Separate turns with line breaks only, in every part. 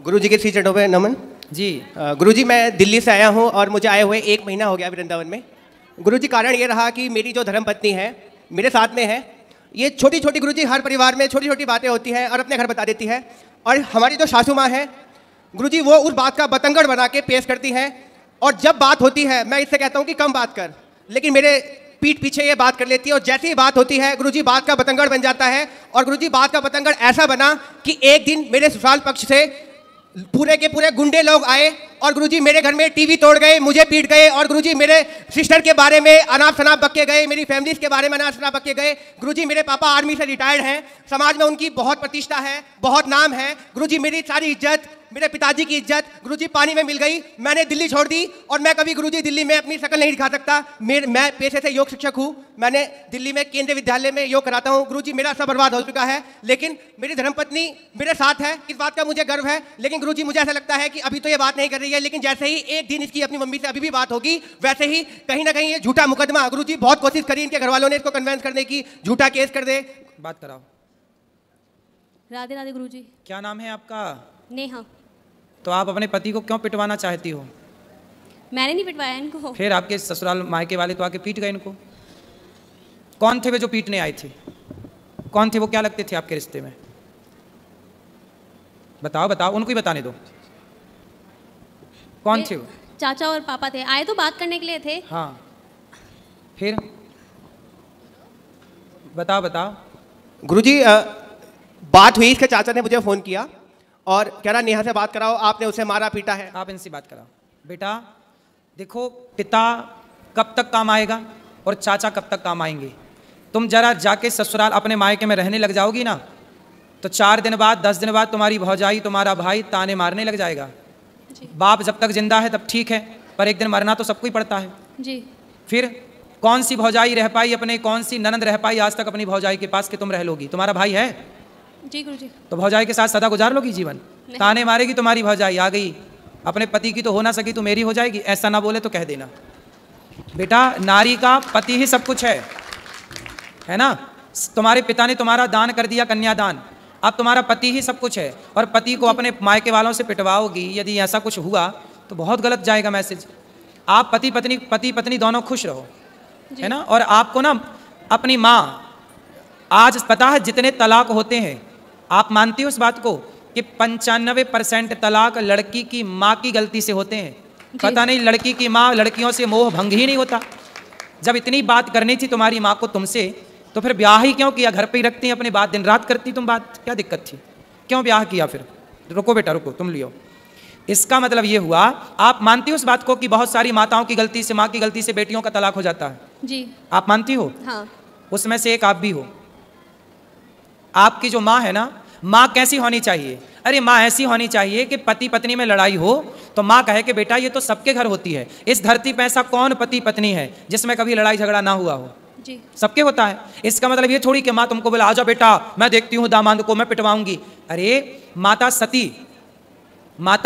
गुरुजी के श्री चरणों पे नमन
जी।
गुरुजी मैं दिल्ली से आया हूँ और मुझे आए हुए 1 महीना हो गया वृंदावन में। गुरुजी कारण ये रहा कि मेरी जो धर्मपत्नी है मेरे साथ में है। ये छोटी छोटी गुरुजी हर परिवार में छोटी छोटी बातें होती हैं और अपने घर बता देती है। और हमारी जो सासू माँ है गुरुजी वो उस बात का बतंगड़ बना के पेश करती है। और जब बात होती है मैं इससे कहता हूँ कि कम बात कर, लेकिन मेरे पीठ पीछे ये बात कर लेती है। और जैसे ही बात होती है गुरुजी बात का बतंगड़ बन जाता है। और गुरुजी बात का बतंगड़ ऐसा बना कि एक दिन मेरे ससुराल पक्ष से पूरे के पूरे गुंडे लोग आए और गुरुजी मेरे घर में टीवी तोड़ गए, मुझे पीट गए। और गुरुजी मेरे सिस्टर के बारे में अनाप शनाप बक के गए, मेरी फैमिलीज के बारे में अनाप शनाप बक के गए। गुरुजी मेरे पापा आर्मी से रिटायर्ड हैं, समाज में उनकी बहुत प्रतिष्ठा है, बहुत नाम है। गुरुजी मेरी सारी इज्जत, मेरे पिताजी की इज्जत गुरुजी पानी में मिल गई। मैंने दिल्ली छोड़ दी और मैं कभी गुरुजी दिल्ली में अपनी शक्ल नहीं दिखा सकता। मैं पेशे से योग शिक्षक हूँ, मैंने दिल्ली में केंद्रीय विद्यालय में योग कराता हूँ। गुरुजी मेरा सब बर्बाद हो चुका है, लेकिन मेरी धर्मपत्नी मेरे साथ है, इस बात का मुझे गर्व है। लेकिन गुरुजी मुझे ऐसा लगता है कि अभी तो ये बात नहीं कर रही है, लेकिन जैसे ही एक दिन इसकी अपनी मम्मी से अभी भी बात होगी वैसे ही कहीं ना कहीं ये झूठा मुकदमा, गुरुजी बहुत कोशिश करी इनके घर वालों ने इसको कन्वेंस करने की, झूठा केस कर दे।
बात कराओ।
राधे राधे गुरुजी।
क्या नाम है आपका?
नेहा।
तो आप अपने पति को क्यों पिटवाना चाहती हो?
मैंने नहीं पिटवाया इनको।
फिर आपके ससुराल मायके वाले तो आके पीट गए इनको। कौन थे वे जो पीटने आए थे? कौन थे वो? क्या लगते थे आपके रिश्ते में? बताओ बताओ, उनको ही बताने दो। कौन थे वो?
चाचा और पापा थे, आए तो बात करने के लिए थे।
हाँ, फिर बताओ बताओ।
गुरुजी बात हुई, इसके चाचा ने मुझे फोन किया और कह रहा नेहा से बात कराओ, आपने उसे मारा पीटा है।
आप इनसे बात कराओ। बेटा देखो, पिता कब तक काम आएगा और चाचा कब तक काम आएंगे। तुम जरा जाके ससुराल अपने मायके में रहने लग जाओगी ना, तो 4 दिन बाद 10 दिन बाद तुम्हारी भौजाई तुम्हारा भाई ताने मारने लग जाएगा। बाप जब तक जिंदा है तब ठीक है, पर एक दिन मरना तो सबको ही पड़ता है
जी।
फिर कौन सी भौजाई रह पाई अपने, कौन सी ननद रह पाई आज तक अपनी भौजाई के पास कि तुम रह लोगी? तुम्हारा भाई है
जी गुरुजी।
तो भौजाई के साथ सदा गुजार लोगी जीवन? ताने मारेगी तुम्हारी भौजाई, आ गई अपने पति की तो हो ना सकी तो मेरी हो जाएगी, ऐसा ना बोले तो कह देना। बेटा नारी का पति ही सब कुछ है ना। तुम्हारे पिता ने तुम्हारा दान कर दिया, कन्यादान, अब तुम्हारा पति ही सब कुछ है। और पति को अपने मायके वालों से पिटवाओगी, यदि ऐसा कुछ हुआ तो बहुत गलत जाएगा मैसेज। आप पति पत्नी दोनों खुश रहो, है ना। और आपको ना अपनी माँ, आज पता है जितने तलाक होते हैं, आप मानती हो इस बात को कि 95% तलाक लड़की की माँ की गलती से होते हैं? पता नहीं लड़की की माँ, लड़कियों से मोह भंग ही नहीं होता। जब इतनी बात करनी थी तुम्हारी माँ को तुमसे, तो फिर ब्याह ही क्यों किया? घर पे ही रखती अपनी बात, दिन रात करती तुम बात, क्या दिक्कत थी? क्यों ब्याह किया फिर? रुको बेटा रुको, तुम लियो। इसका मतलब ये हुआ, आप मानती हो इस बात को कि बहुत सारी माताओं की गलती से, माँ की गलती से बेटियों का तलाक हो जाता है?
जी।
आप मानती हो?
हाँ।
उसमें से एक आप भी हो। आपकी जो माँ है ना, माँ कैसी होनी चाहिए? अरे माँ ऐसी होनी चाहिए कि पति पत्नी में लड़ाई हो तो माँ कहे कि बेटा ये तो सबके घर होती है, इस धरती पर ऐसा कौन पति पत्नी है जिसमें कभी लड़ाई झगड़ा ना हुआ हो?
जी।
सबके होता है। इसका मतलब ये थोड़ी कि माँ तुमको बोला आजा बेटा मैं देखती हूँ दामाद को मैं पिटवाऊंगी। अरे माता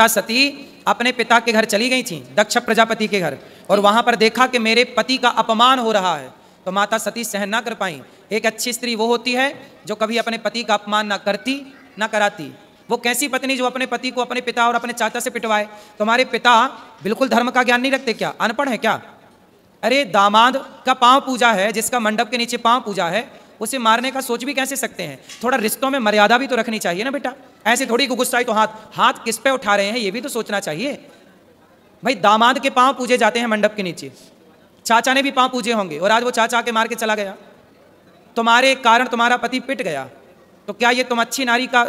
सती अपने पिता के घर चली गई थी, दक्ष प्रजापति के घर, और वहां पर देखा कि मेरे पति का अपमान हो रहा है, तो माता सती सहन ना कर पाई। एक अच्छी स्त्री वो होती है जो कभी अपने पति का अपमान ना करती ना कराती। वो कैसी पत्नी जो अपने पति को अपने पिता और अपने चाचा से पिटवाए? तुम्हारे पिता बिल्कुल धर्म का ज्ञान नहीं रखते क्या? अनपढ़ है क्या? अरे दामाद का पांव पूजा है, जिसका मंडप के नीचे पांव पूजा है, उसे मारने का सोच भी कैसे सकते हैं? थोड़ा रिश्तों में मर्यादा भी तो रखनी चाहिए ना बेटा। ऐसे थोड़ी गुस्सा तो हाथ किस पे उठा रहे हैं ये भी तो सोचना चाहिए भाई। दामाद के पांव पूजे जाते हैं मंडप के नीचे, चाचा ने भी पांव पूजे होंगे, और आज वो चाचा के मार के चला गया, तुम्हारे कारण तुम्हारा पति पिट गया, तो क्या ये तुम अच्छी नारी का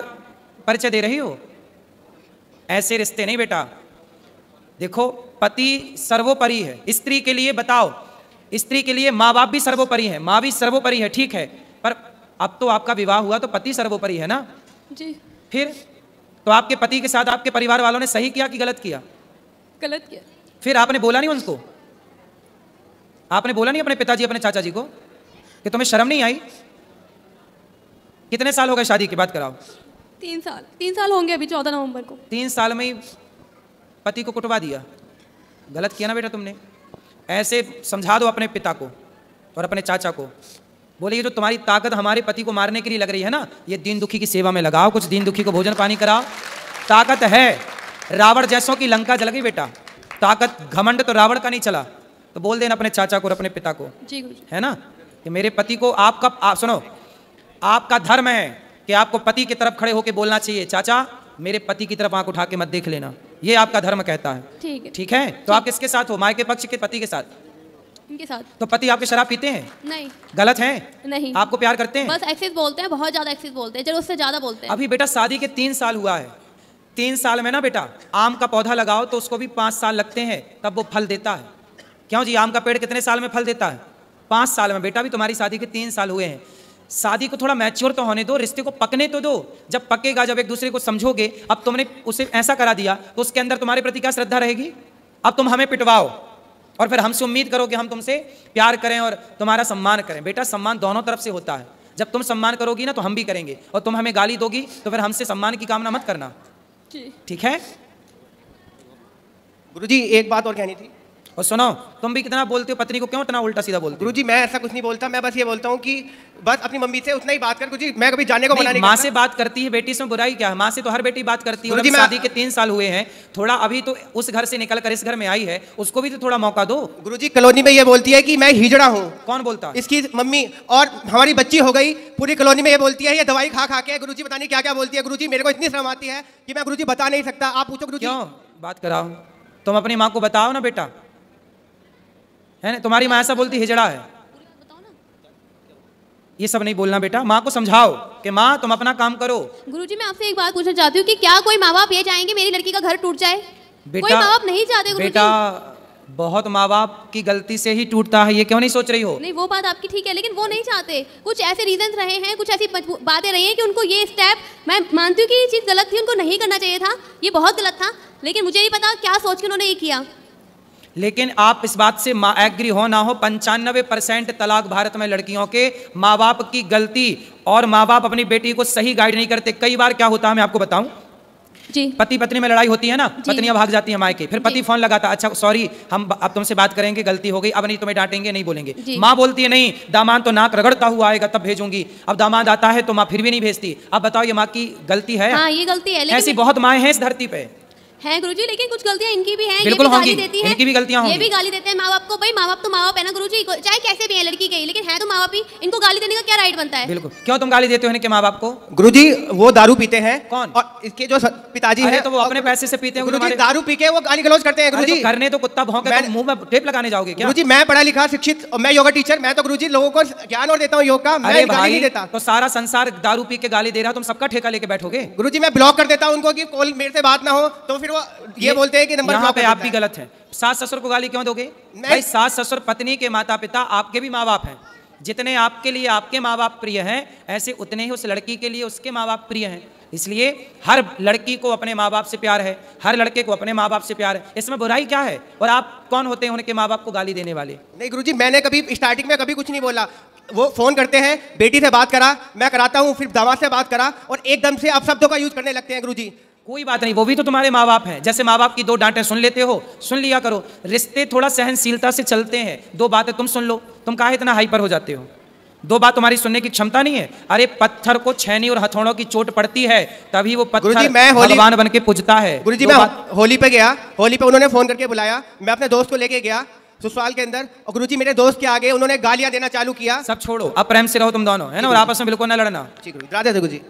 परिचय दे रही हो? ऐसे रिश्ते नहीं बेटा। देखो पति सर्वोपरि है, स्त्री के लिए बताओ, स्त्री के लिए माँ बाप भी सर्वोपरि है, माँ भी सर्वोपरि है, ठीक है, पर अब तो आपका विवाह हुआ तो पति सर्वोपरि है ना
जी।
फिर तो आपके पति के साथ आपके परिवार वालों ने सही किया कि गलत किया?
गलत किया।
फिर आपने बोला नहीं उनको? आपने बोला नहीं अपने पिताजी अपने चाचा जी को कि तुम्हें शर्म नहीं आई? कितने साल हो गए शादी की? बात कराओ।
3 साल होंगे अभी 14 नवंबर को।
3 साल में ही पति को कुटवा दिया, गलत किया ना बेटा तुमने। ऐसे समझा दो अपने पिता को और अपने चाचा को, बोले ये जो तुम्हारी ताकत हमारे पति को मारने के लिए लग रही है ना, ये दीन दुखी की सेवा में लगाओ, कुछ दीन दुखी को भोजन पानी कराओ, ताकत है। रावण जैसों की लंका जल गई बेटा। ताकत घमंड तो रावण का नहीं चला। तो बोल देना अपने चाचा को और अपने पिता को,
जी गुरुजी।
है ना, कि मेरे पति को आप सुनो, आपका धर्म है कि आपको पति की तरफ खड़े होकर बोलना चाहिए, चाचा मेरे पति की तरफ आंख उठा के मत देख लेना, ये आपका धर्म कहता है।
ठीक है।
ठीक है, तो आप किसके साथ हो? माँ के पक्ष के पति के साथ?
इनके साथ।
तो पति आपके शराब पीते हैं?
नहीं।
गलत है?
नहीं।
आपको प्यार करते हैं?
बस एक्सेस बोलते हैं, बहुत ज्यादा एक्सेस बोलते हैं, जरूरत से ज्यादा बोलते हैं।
अभी बेटा शादी के 3 साल हुआ है। 3 साल में ना बेटा, आम का पौधा लगाओ तो उसको भी 5 साल लगते हैं, तब वो फल देता है। क्यों जी, आम का पेड़ कितने साल में फल देता है? 5 साल में। बेटा भी तुम्हारी शादी के 3 साल हुए हैं, शादी को थोड़ा मैच्योर तो होने दो, रिश्ते को पकने तो दो। जब पकेगा, जब एक दूसरे को समझोगे। अब तुमने उसे ऐसा करा दिया तो उसके अंदर तुम्हारे प्रति क्या श्रद्धा रहेगी? अब तुम हमें पिटवाओ और फिर हमसे उम्मीद करो कि हम तुमसे प्यार करें और तुम्हारा सम्मान करें। बेटा सम्मान दोनों तरफ से होता है। जब तुम सम्मान करोगी ना तो हम भी करेंगे, और तुम हमें गाली दोगी तो फिर हमसे सम्मान की कामना मत करना, ठीक है?
गुरुजी एक बात और कहनी थी।
और सुनो, तुम भी कितना बोलते हो, पत्नी को क्यों इतना उल्टा सीधा बोलते हो?
गुरुजी मैं ऐसा कुछ नहीं बोलता, मैं बस ये बोलता हूँ कि बस अपनी मम्मी से उतना ही बात कर। गुरुजी मैं कभी जाने को मना नहीं
माँ
करता।
से बात करती है बेटी, इसमें बुराई क्या है? माँ से तो हर बेटी बात करती है।
गुरुजी
और शादी के 3 साल हुए हैं, थोड़ा अभी तो उस घर से निकल कर इस घर में आई है, उसको भी तो थोड़ा मौका दो।
गुरुजी कॉलोनी में ये बोलती है कि मैं हिजड़ा हूँ।
कौन बोलता है?
इसकी मम्मी। और हमारी बच्ची हो गई, पूरी कॉलोनी में ये बोलती है, ये दवाई खा खा के गुरुजी पता नहीं क्या क्या बोलती है। गुरुजी मेरे को इतनी शर्म आती है कि मैं गुरुजी बता नहीं सकता, आप पूछो गुरुजी।
क्यों बात कराओ? तुम अपनी माँ को बताओ ना बेटा, है ना? तुम्हारी माँ ऐसा बोलती हिजड़ा है, ये सब नहीं बोलना बेटा। माँ को समझाओ कि माँ तुम अपना काम करो।
गुरुजी मैं आपसे एक बात पूछना चाहती हूँ कि क्या कोई माँ बाप ये चाहेंगे मेरी लड़की का घर टूट जाए? कोई माँ बाप नहीं चाहते गुरुजी।
बेटा बहुत माँ बाप की गलती से ही टूटता है, ये क्यों नहीं सोच रही हो?
नहीं वो बात आपकी ठीक है, लेकिन वो नहीं चाहते। कुछ ऐसे रीजंस रहे हैं, कुछ ऐसी बातें रही हैं कि उनको ये स्टेप, मैं मानती हूँ कि ये चीज़ गलत थी, उनको नहीं करना चाहिए था, ये बहुत गलत था, लेकिन मुझे नहीं पता क्या सोच के उन्होंने ये किया।
लेकिन आप इस बात से एग्री हो ना हो, 95% तलाक भारत में लड़कियों के माँ बाप की गलती, और माँ बाप अपनी बेटी को सही गाइड नहीं करते। कई बार क्या होता है मैं आपको बताऊं
जी,
पति पत्नी में लड़ाई होती है ना, पत्नियां भाग जाती है मायके, फिर पति फोन लगाता, अच्छा सॉरी हम अब तुमसे बात करेंगे, गलती हो गई, अब नहीं तुम्हें डांटेंगे, नहीं बोलेंगे। माँ बोलती है नहीं, दामाद तो नाक रगड़ता हुआ आएगा तब भेजूंगी। अब दामाद आता है तो माँ फिर भी नहीं भेजती। अब बताओ ये माँ की गलती है?
हाँ ये गलती है, लेकिन
ऐसी बहुत माएँ हैं इस धरती पे।
है गुरुजी, लेकिन कुछ गलतियां इनकी भी हैं।
बिल्कुल
ये भी
होंगी,
गाली देती हैं,
इनकी भी गलतियां होंगी।
ये भी गाली देते हैं माँ बाप को। भाई माँ बाप तो माँ बाप है ना गुरुजी, चाहे कैसे भी है लड़की के, लेकिन है तो माँ बाप ही। इनको गाली देने का क्या राइट बनता है?
बिल्कुल। क्यों तुम गाली देते हो इनके माँ बाप को?
गुरुजी वो दारू पीते हैं।
कौन?
और इसके जो पिताजी हैं
तो वो अपने पैसे से पीते हैं।
गुरुजी दारू पी के वो गाली गलौज करते हैं। गुरुजी
करने तो कुत्ता भौंके तो मुंह में टेप लगाने जाओगे क्या?
गुरुजी मैं पढ़ा लिखा शिक्षित, मैं योगा टीचर, मैं तो गुरुजी लोगों को ज्ञान और देता हूँ योग का, मैं गाली नहीं देता।
तो सारा संसार दारू पी के गाली दे रहा, तुम सबका ठेका लेके बैठोगे?
गुरुजी मैं ब्लॉक कर देता हूँ उनको कि कॉल मेरे से बात ना हो, तो फिर वो ये बोलते हैं कि नंबर
यहाँ पे आप भी गलत हैं। सास ससुर को गाली क्यों दोगे? भाई सास ससुर पत्नी के माता पिता आपके भी माँ बाप हैं। जितने आपके लिए आपके माँ बाप प्रिय हैं, ऐसे उतने ही उस लड़की के लिए उसके माँ बाप प्रिय हैं। इसलिए हर लड़की को अपने माँ बाप से प्यार है, हर लड़के को अपने माँ बाप से प्यार है, इसमें बुराई क्या है? और आप कौन होते हैं उनके माँ बाप को गाली देने वाले?
नहीं गुरुजी मैंने कभी स्टार्टिंग में कभी कुछ नहीं बोला। वो फोन करते हैं, बेटी से बात करा, मैं कराता हूँ, फिर दामाद से बात करा, और एकदम से अपशब्दों का यूज करने लगते हैं। गुरुजी
कोई बात नहीं, वो भी तो तुम्हारे माँ बाप हैं। जैसे माँ बाप की 2 डांटें सुन लेते हो, सुन लिया करो। रिश्ते थोड़ा सहनशीलता से चलते हैं। 2 बातें तुम सुन लो, तुम काहे इतना हाइपर हो जाते हो? 2 बात तुम्हारी सुनने की क्षमता नहीं है। अरे पत्थर को छैनी और हथौड़ों की चोट पड़ती है, तभी वो पत्थर भगवान बन के पूजता है।
गुरुजी मैं होली पे गया, होली पे उन्होंने फोन करके बुलाया, मैं अपने दोस्त को लेके गया ससुराल के अंदर, और गुरुजी मेरे दोस्त के आगे उन्होंने गालियां देना चालू किया।
सब छोड़ो, अब प्रेम से रहो तुम दोनों, है ना, और आपस में बिल्कुल ना लड़ना।
ठीक है, राधे राधे गुरुजी।